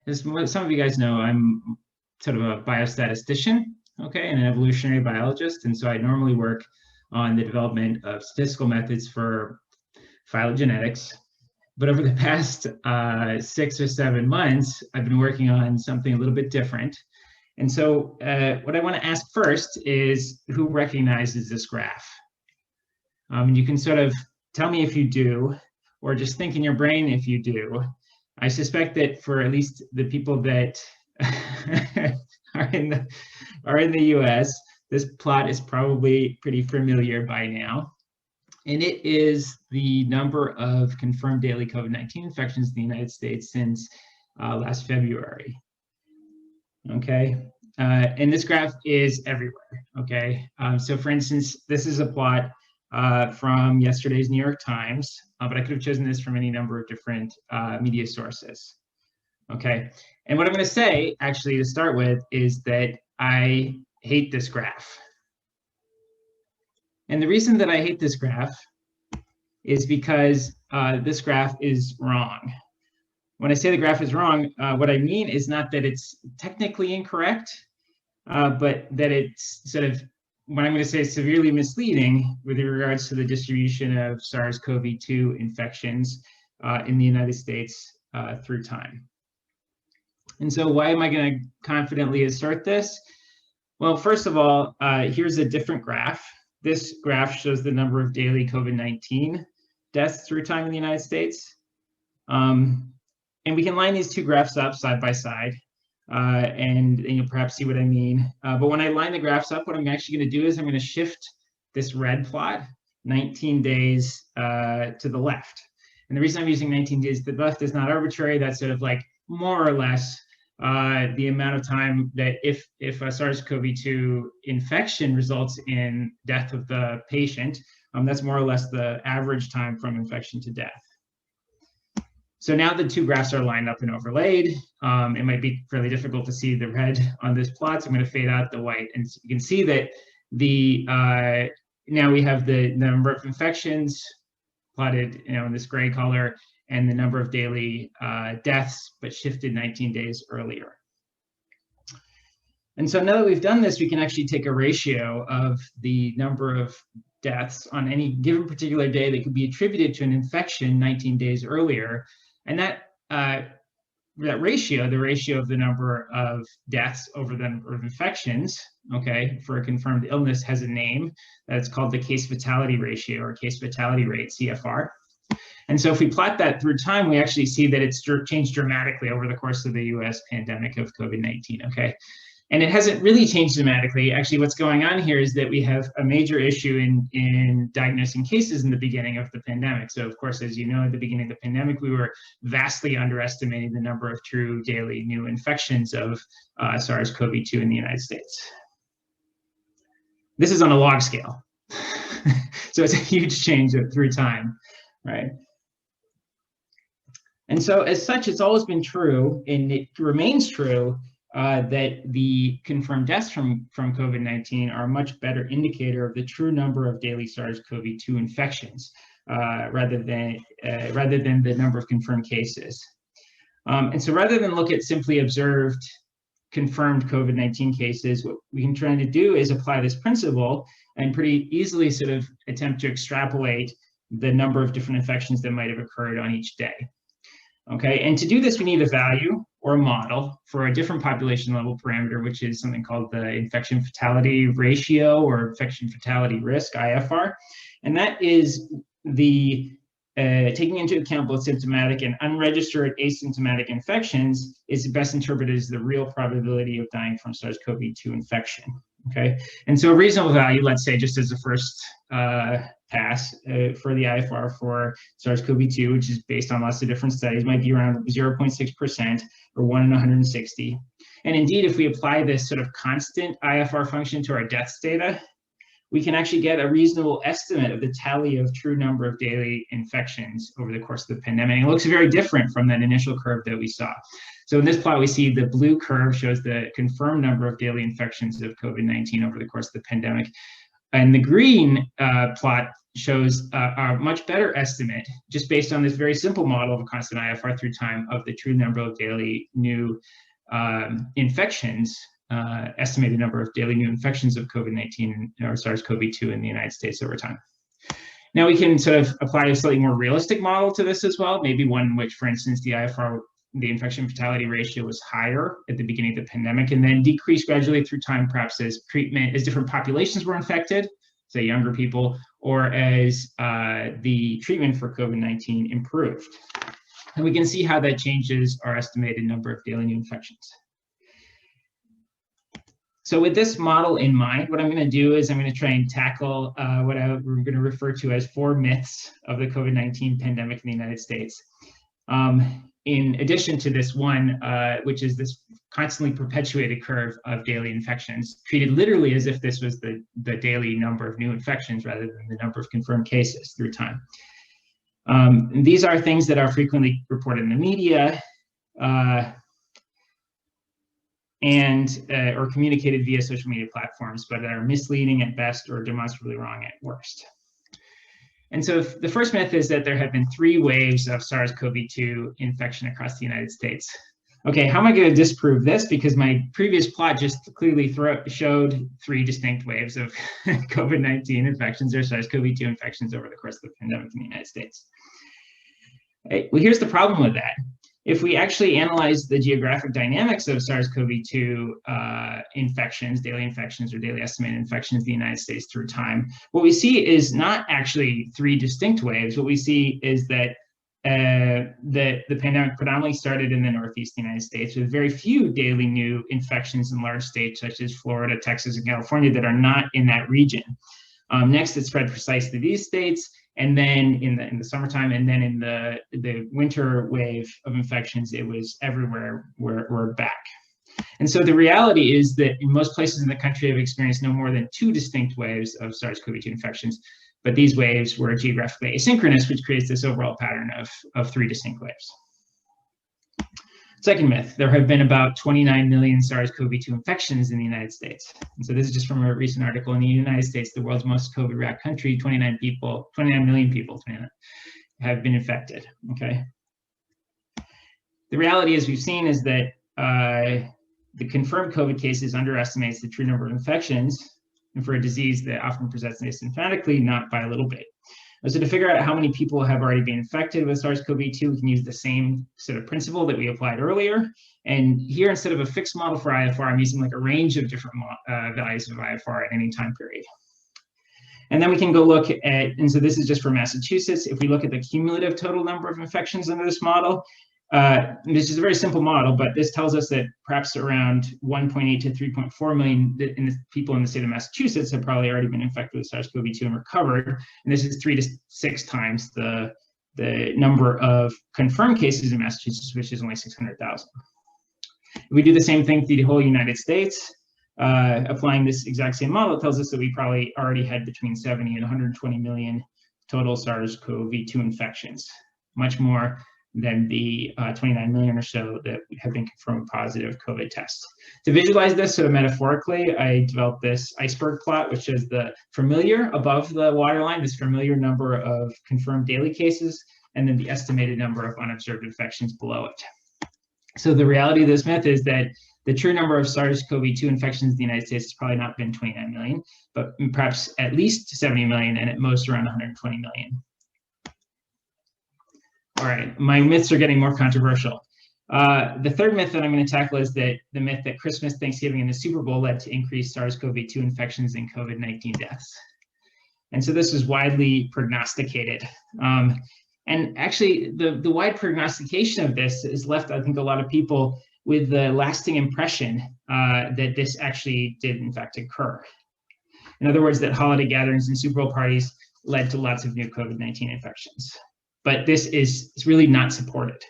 as some of you guys know, I'm sort of a biostatistician, okay, and an evolutionary biologist. And so I normally work on the development of statistical methods for phylogenetics. But over the past 6 or 7 months, I've been working on something a little bit different. And so what I want to ask first is, who recognizes this graph? You can sort of tell me if you do, or just think in your brain if you do. I suspect that for at least the people that are in the US, this plot is probably pretty familiar by now. And it is the number of confirmed daily COVID-19 infections in the United States since last February. Okay, and this graph is everywhere. Okay, so for instance, this is a plot from yesterday's New York Times, but I could have chosen this from any number of different media sources. Okay, and what I'm going to say, actually, to start with, is that I hate this graph. And the reason that I hate this graph is because this graph is wrong. When I say the graph is wrong, what I mean is not that it's technically incorrect, but that it's sort of, what I'm going to say, severely misleading with regards to the distribution of SARS-CoV-2 infections in the United States through time. And so why am I going to confidently assert this? Well, first of all, here's a different graph. This graph shows the number of daily COVID-19 deaths through time in the United States. And we can line these two graphs up side by side and you'll perhaps see what I mean. But when I line the graphs up, what I'm actually going to do is I'm going to shift this red plot 19 days to the left. And the reason I'm using 19 days to the left is not arbitrary. That's sort of like more or less the amount of time that if a SARS-CoV-2 infection results in death of the patient, that's more or less the average time from infection to death. So now the two graphs are lined up and overlaid. It might be fairly difficult to see the red on this plot, so I'm going to fade out the white. And you can see that now we have the number of infections plotted, in this gray color, and the number of daily deaths, but shifted 19 days earlier. And so now that we've done this, we can actually take a ratio of the number of deaths on any given particular day that could be attributed to an infection 19 days earlier. And that ratio, the ratio of the number of deaths over the number of infections, okay, for a confirmed illness, has a name. That's called the case fatality ratio, or case fatality rate, CFR. And so if we plot that through time, we actually see that it's changed dramatically over the course of the US pandemic of COVID-19, okay? And it hasn't really changed dramatically. Actually, what's going on here is that we have a major issue in diagnosing cases in the beginning of the pandemic. So of course, as you know, at the beginning of the pandemic, we were vastly underestimating the number of true daily new infections of SARS-CoV-2 in the United States. This is on a log scale. So it's a huge change through time, right? And so as such, it's always been true, and it remains true, that the confirmed deaths from COVID-19 are a much better indicator of the true number of daily SARS-CoV-2 infections rather than the number of confirmed cases. And so rather than look at simply observed confirmed COVID-19 cases, what we can try to do is apply this principle and pretty easily sort of attempt to extrapolate the number of different infections that might have occurred on each day. Okay, and to do this, we need a value or a model for a different population level parameter, which is something called the infection fatality ratio or infection fatality risk, IFR. And that is the taking into account both symptomatic and unregistered asymptomatic infections is best interpreted as the real probability of dying from SARS-CoV-2 infection. Okay, and so a reasonable value, let's say just as a first pass for the IFR for SARS-CoV-2, which is based on lots of different studies, might be around 0.6% or 1 in 160. And indeed, if we apply this sort of constant IFR function to our deaths data, we can actually get a reasonable estimate of the tally of true number of daily infections over the course of the pandemic. And it looks very different from that initial curve that we saw. So in this plot, we see the blue curve shows the confirmed number of daily infections of COVID-19 over the course of the pandemic. And the green plot shows a much better estimate, just based on this very simple model of a constant IFR through time, of the true number of daily new infections, estimated number of daily new infections of COVID-19 or SARS-CoV-2 in the United States over time. Now we can sort of apply a slightly more realistic model to this as well, maybe one in which, for instance, the IFR, the infection fatality ratio, was higher at the beginning of the pandemic and then decreased gradually through time, perhaps as different populations were infected, say younger people, or as the treatment for COVID-19 improved. And we can see how that changes our estimated number of daily new infections. So with this model in mind, what I'm going to do is I'm going to try and tackle what we're going to refer to as 4 myths of the COVID-19 pandemic in the United States. In addition to this one, which is this constantly perpetuated curve of daily infections, treated literally as if this was the daily number of new infections rather than the number of confirmed cases through time. These are things that are frequently reported in the media, or communicated via social media platforms, but that are misleading at best or demonstrably wrong at worst. And so the first myth is that there have been 3 waves of SARS-CoV-2 infection across the United States. Okay, how am I going to disprove this? Because my previous plot just clearly showed 3 distinct waves of COVID-19 infections or SARS-CoV-2 infections over the course of the pandemic in the United States. Well, here's the problem with that. If we actually analyze the geographic dynamics of SARS-CoV-2 infections, daily infections or daily estimated infections in the United States through time, what we see is not actually 3 distinct waves. What we see is that the pandemic predominantly started in the Northeast United States with very few daily new infections in large states such as Florida, Texas, and California that are not in that region. Next, it spread precisely to these states, and then in the summertime, and then in the winter wave of infections, it was everywhere. We're back. And so the reality is that in most places in the country have experienced no more than 2 distinct waves of SARS-CoV-2 infections, but these waves were geographically asynchronous, which creates this overall pattern of 3 distinct waves. Second myth, there have been about 29 million SARS-CoV-2 infections in the United States. And so this is just from a recent article in the United States, the world's most COVID-rat country, 29 million people have been infected, okay? The reality, as we've seen, is that the confirmed COVID cases underestimates the true number of infections, and for a disease that often presents asymptomatically, not by a little bit. So to figure out how many people have already been infected with SARS-CoV-2, we can use the same sort of principle that we applied earlier. And here, instead of a fixed model for IFR, I'm using like a range of different values of IFR at any time period. And then we can go look at, and so this is just for Massachusetts. If we look at the cumulative total number of infections under this model, this is a very simple model, but this tells us that perhaps around 1.8 to 3.4 million people in the state of Massachusetts have probably already been infected with SARS-CoV-2 and recovered. And this is 3 to 6 times the number of confirmed cases in Massachusetts, which is only 600,000. If we do the same thing for the whole United States, applying this exact same model, it tells us that we probably already had between 70 and 120 million total SARS-CoV-2 infections, much more than the 29 million or so that have been confirmed positive COVID tests. To visualize this sort of metaphorically, I developed this iceberg plot, which is the familiar above the waterline, this familiar number of confirmed daily cases, and then the estimated number of unobserved infections below it. So the reality of this myth is that the true number of SARS-CoV-2 infections in the United States has probably not been 29 million, but perhaps at least 70 million, and at most around 120 million. All right, my myths are getting more controversial. The third myth that I'm going to tackle is that the myth that Christmas, Thanksgiving, and the Super Bowl led to increased SARS-CoV-2 infections and COVID-19 deaths. And so this is widely prognosticated. And actually, the wide prognostication of this has left, I think, a lot of people with the lasting impression that this actually did, in fact, occur. In other words, that holiday gatherings and Super Bowl parties led to lots of new COVID-19 infections. But this is really not supported.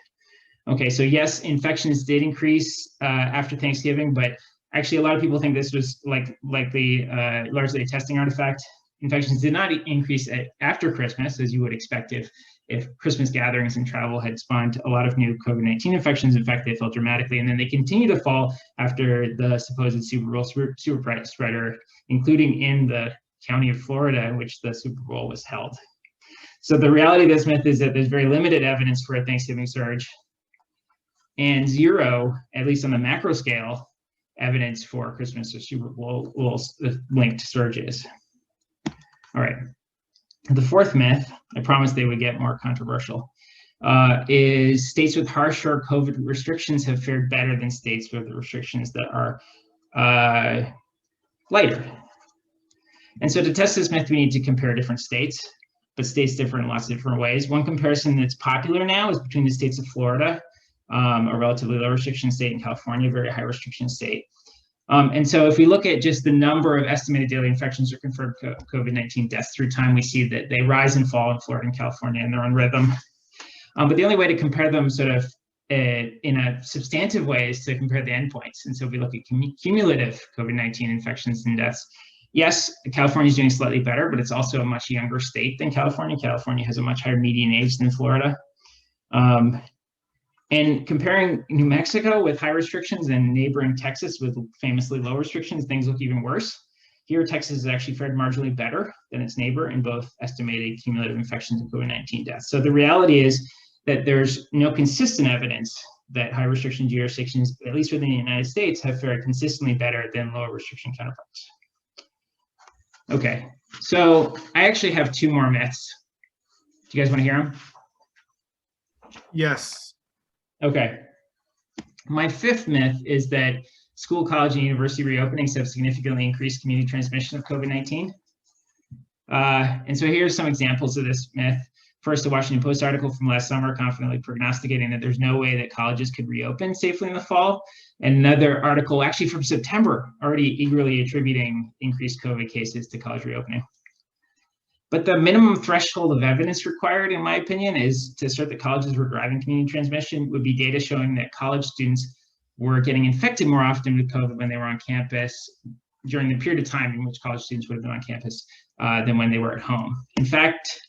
Okay, so yes, infections did increase after Thanksgiving, but actually a lot of people think this was largely a testing artifact. Infections did not increase after Christmas, as you would expect if Christmas gatherings and travel had spawned a lot of new COVID-19 infections. In fact, they fell dramatically, and then they continue to fall after the supposed super spreader, including in the county of Florida in which the Super Bowl was held. So the reality of this myth is that there's very limited evidence for a Thanksgiving surge, and zero, at least on the macro scale, evidence for Christmas or Super Bowl linked surges. All right. The fourth myth, I promised they would get more controversial, is states with harsher COVID restrictions have fared better than states with restrictions that are lighter. And so to test this myth, we need to compare different states, but states differ in lots of different ways. One comparison that's popular now is between the states of Florida, a relatively low restriction state, and California, a very high restriction state. And so if we look at just the number of estimated daily infections or confirmed COVID-19 deaths through time, we see that they rise and fall in Florida and California in their own rhythm. But the only way to compare them sort of in a substantive way is to compare the endpoints. And so if we look at cumulative COVID-19 infections and deaths, yes, California is doing slightly better, but it's also a much younger state than California. California has a much higher median age than Florida. And comparing New Mexico with high restrictions and neighboring Texas with famously low restrictions, things look even worse. Here, Texas has actually fared marginally better than its neighbor in both estimated cumulative infections and COVID-19 deaths. So the reality is that there's no consistent evidence that high restriction jurisdictions, at least within the United States, have fared consistently better than lower restriction counterparts. Okay, so I actually have two more myths. Do you guys want to hear them? Yes. Okay. My fifth myth is that school, college, and university reopenings have significantly increased community transmission of COVID-19. And so here's some examples of this myth. First, a Washington Post article from last summer confidently prognosticating that there's no way that colleges could reopen safely in the fall. And another article actually from September already eagerly attributing increased COVID cases to college reopening. But the minimum threshold of evidence required, in my opinion, is to assert that colleges were driving community transmission would be data showing that college students were getting infected more often with COVID when they were on campus during the period of time in which college students would have been on campus than when they were at home. In fact,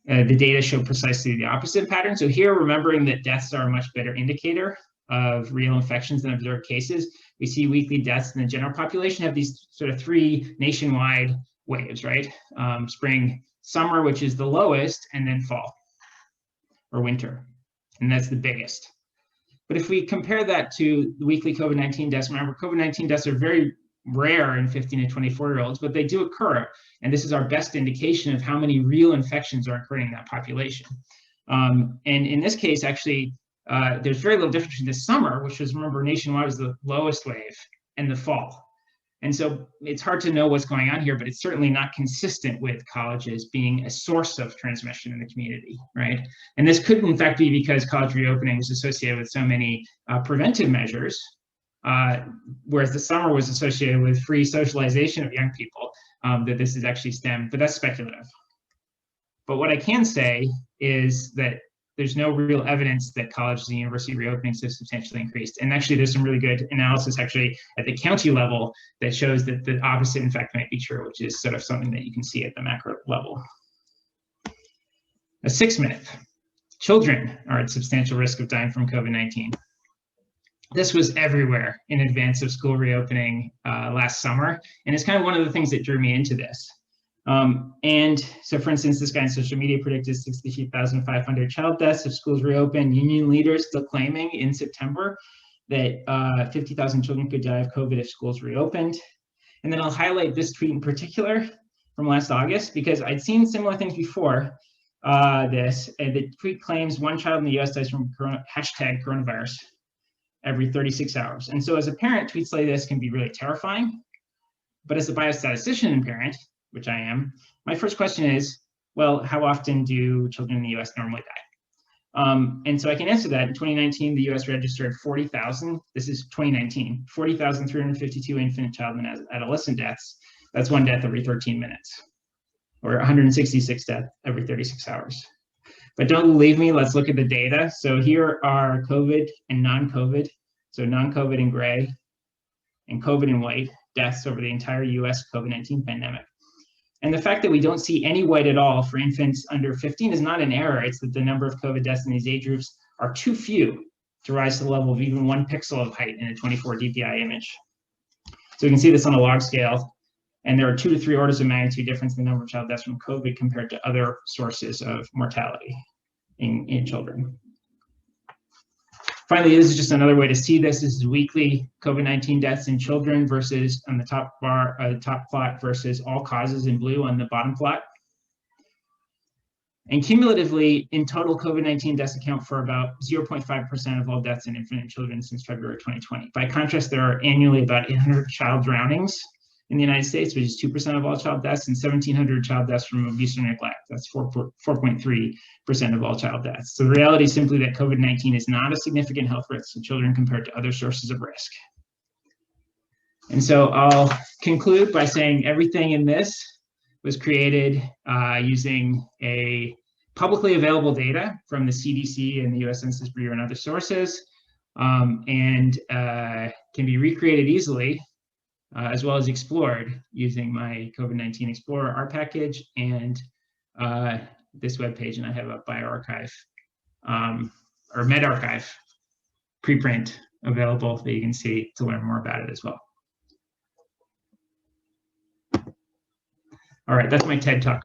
the data show precisely the opposite pattern. So here, remembering that deaths are a much better indicator of real infections than observed cases, we see weekly deaths in the general population have these sort of three nationwide waves, right? Spring, summer, which is the lowest, and then fall or winter, and that's the biggest. But if we compare that to the weekly COVID-19 deaths, remember COVID-19 deaths are very rare in 15 to 24-year-olds, but they do occur. And this is our best indication of how many real infections are occurring in that population. And in this case, actually, there's very little difference between the summer, which was, remember, nationwide was the lowest wave, and the fall. And so it's hard to know what's going on here, but it's certainly not consistent with colleges being a source of transmission in the community, right? And this could in fact be because college reopening was associated with so many preventive measures, whereas the summer was associated with free socialization of young people, that this is actually stemmed, but that's speculative. But what I can say is that there's no real evidence that colleges and university reopenings have substantially increased. And actually, there's some really good analysis actually at the county level that shows that the opposite, in fact, might be true, which is sort of something that you can see at the macro level. A sixth myth: children are at substantial risk of dying from COVID-19. This was everywhere in advance of school reopening last summer. And it's kind of one of the things that drew me into this. And so, for instance, this guy on social media predicted 63,500 child deaths if schools reopen. Union leaders still claiming in September that 50,000 children could die of COVID if schools reopened. And then I'll highlight this tweet in particular from last August, because I'd seen similar things before this. And the tweet claims one child in the US dies from #coronavirus every 36 hours. And so as a parent, tweets like this can be really terrifying. But as a biostatistician and parent, which I am, my first question is, well, how often do children in the US normally die? And so I can answer that. In 2019, the US registered 40,000, this is 2019, 40,352 infant, child, and adolescent deaths. That's one death every 13 minutes, or 166 deaths every 36 hours. But don't believe me, let's look at the data. So here are COVID and non-COVID. So non-COVID in gray and COVID in white, deaths over the entire US COVID-19 pandemic. And the fact that we don't see any white at all for infants under 15 is not an error. It's that the number of COVID deaths in these age groups are too few to rise to the level of even 1 pixel of height in a 24 DPI image. So we can see this on a log scale. And there are 2 to 3 orders of magnitude difference in the number of child deaths from COVID compared to other sources of mortality in children. Finally, this is just another way to see this. This is weekly COVID-19 deaths in children versus on the top bar, top plot versus all causes in blue on the bottom plot. And cumulatively, in total, COVID-19 deaths account for about 0.5% of all deaths in infant and children since February 2020. By contrast, there are annually about 800 child drownings in the United States, which is 2% of all child deaths, and 1,700 child deaths from abuse or neglect. That's 4.3% of all child deaths. So the reality is simply that COVID-19 is not a significant health risk to children compared to other sources of risk. And so I'll conclude by saying everything in this was created using a publicly available data from the CDC and the US Census Bureau and other sources, and can be recreated easily, as well as explored using my COVID-19-Explorer R package and this webpage. And I have a bioRxiv or medRxiv preprint available that you can see to learn more about it as well. All right, that's my TED Talk.